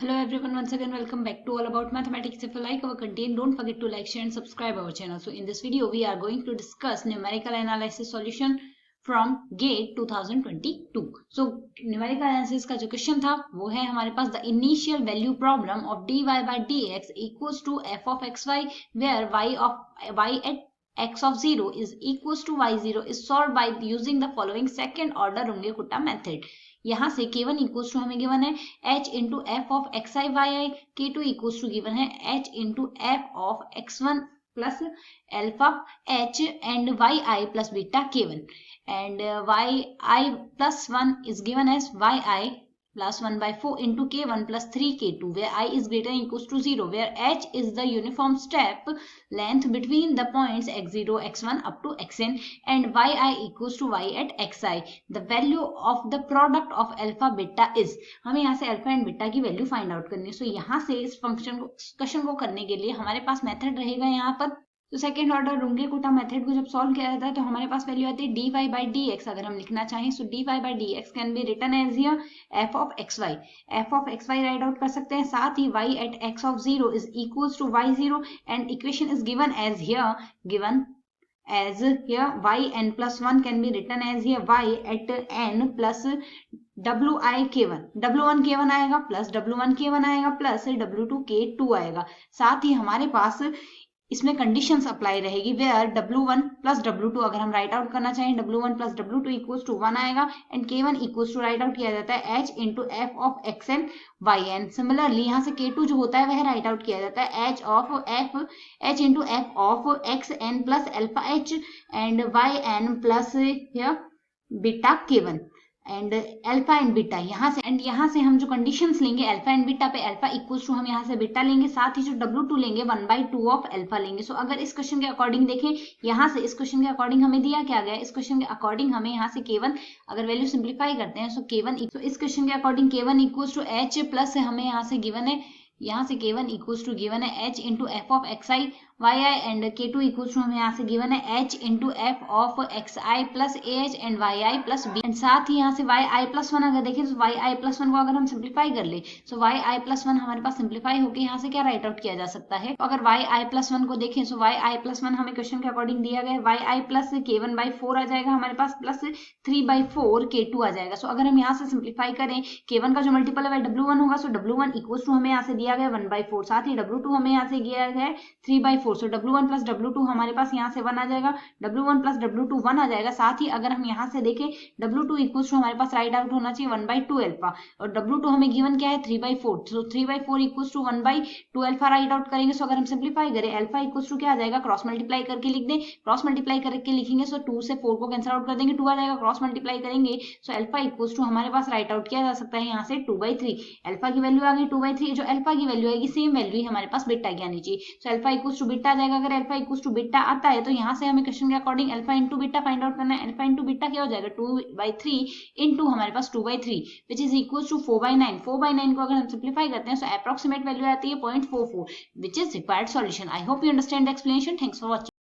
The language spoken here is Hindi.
Hello everyone, once again welcome back to All About Mathematics. If you like our content, don't forget to like, share and subscribe our channel. So in this video we are going to discuss numerical analysis solution from GATE 2022. So numerical analysis का जो क्वेश्चन था वो है हमारे पास the initial value problem of dy by dx equals to f of xy where y at x of 0 is equals to y0 is solved by using the following second order Runge-Kutta method. यहाँ से k1 इक्वल्स टू हमें गिवन है h into F of X I Y I, k2 equals to given है h into F of x1 plus alpha h and Y I plus beta k1 and Y I plus 1 is given as Y I plus 1 by 4 into k1 plus 3k2 where I is greater than equals to 0 where h is the uniform step length between the points x0 x1 up to xn and yi equals to y at xi. The value of the product of alpha beta is, हमें यहाँ से अल्फा एंड बीटा की वैल्यू फाइंड आउट करनी है. सो यहाँ से इस फंक्शन को क्वेश्चन को करने के लिए हमारे पास मेथड रहेगा यहाँ पर. तो सेकेंड ऑर्डर रुंगे-कुटा मेथड को जब सॉल्व किया जाता है तो हमारे पास वैल्यू आती है dy by dx. अगर हम लिखना चाहें so dy by dx can be written as here f of xy. f of xy write out कर सकते हैं. साथ ही y at x of 0 is equals to y0 and equation is given as here yn plus 1 can be written as here y at n plus wi k1. w1 k1 आएगा प्लस w1 k1 आएगा प्लस w2 k2 आएगा. साथ ही हमारे पास इसमें कंडीशंस अप्लाई रहेगी वेयर w1 प्लस w2 अगर हम राइट आउट करना चाहें w1 plus w2 equals to 1 आएगा and k1 equals to write out किया जाता है h into F of xn yn. Similarly यहाँ से k2 जो होता है वह राइट आउट किया जाता है h into F of xn plus alpha h and yn plus beta k1 and alpha and beta. यहाँ से हम जो कंडीशंस लेंगे अल्फा एंड बीटा पे अल्फा इक्वल्स टू हम यहाँ से बीटा लेंगे. साथ ही जो w2 लेंगे 1/2 ऑफ अल्फा लेंगे. सो अगर इस क्वेश्चन के अकॉर्डिंग देखें यहाँ से इस क्वेश्चन के अकॉर्डिंग हमें दिया क्या गया. इस क्वेश्चन के अकॉर्डिंग हमें यहाँ से k1 अगर वैल्यू सिंप्लीफाई करते हैं सो k1 तो इस क्वेश्चन के according k1 equals to h plus हमें यहाँ से गिवन है k1 इक्वल्स टू गिवन है h into F of X I Y I and k2 equals to हमें यहाँ से गिवन है h into F of X I plus A H and Y I plus B. And साथ ही यहाँ से वाई आई प्लस 1 अगर देखें तो वाई आई प्लस 1 को अगर हम सिंप्लीफाई कर ले सो वाई आई प्लस 1 हमारे पास सिंप्लीफाई होकर यहाँ से क्या राइट आउट किया जा सकता है. तो अगर वाई आई प्लस 1 को देखें सो वाई आई प्लस 1 हमें क्वेश्चन के अकॉर्डिंग दिया गया है Y I plus k1 by 4 आ जाएगा हमारे पास प्लस 3/4 k2 आ जाएगा. सो अगर हम यहाँ से सिंप्लीफाई करें k1 का जो मल्टीपल है वह w1 होगा. सो w1 इक्वल्स टू हमें यहाँ से दिया गया 1/4. साथ ही w2 हमें यहाँ से दिया गया है 3/4. सो w1 प्लस w2 हमारे पास यहाँ से 1 आ जाएगा. w1 प्लस w2 1 आ जाएगा. साथ ही अगर हम यहाँ से देखें w2 इक्वल्स टू हमारे पास राइट आउट होना चाहिए 1/2 अल्फा और w2 हमें गिवन क्या है 3/4. So 3/4 equals to 1/2 alpha write out करेंगे. सो अगर हम सिंप्लीफाई करें अल्फा इक्वल्स टू क्या आ जाएगा क्रॉस मल्टीप्लाई करके लिख दें. क्रॉस मल्टीप्लाई करके लिखेंगे सो 2 से 4 को कैंसिल आउट कर देंगे 2 आ जाएगा. क्रॉस मल्टीप्लाई करेंगे सो अल्फा इक्वल्स टू हमारे पास राइट आउट किया जा सकता है यहाँ से 2/3. अल्फा की वैल्यू आ गई 2/3. जो अल्फा की वैल्यू आएगी सेम वैल्यू ही हमारे पास बीटा की आनी चाहिए. So alpha equals to beta आ जाएगा. अगर अल्फा इक्वल्स टू बीटा आता है तो यहाँ से हमें क्वेश्चन के according alpha into beta find out करना है. अल्फा इंटू बीटा क्या हो जाएगा 2/3 इंटू हमारे पास 2/3 विच इज इक्वल्स टू 4/9. 4/9 को अगर हम सिंप्लीफाई करते हैं सो अप्रोक्सीमेट वैल्यू आती है 0.44 which is required solution. I hope you understand the explanation. Thanks for watching.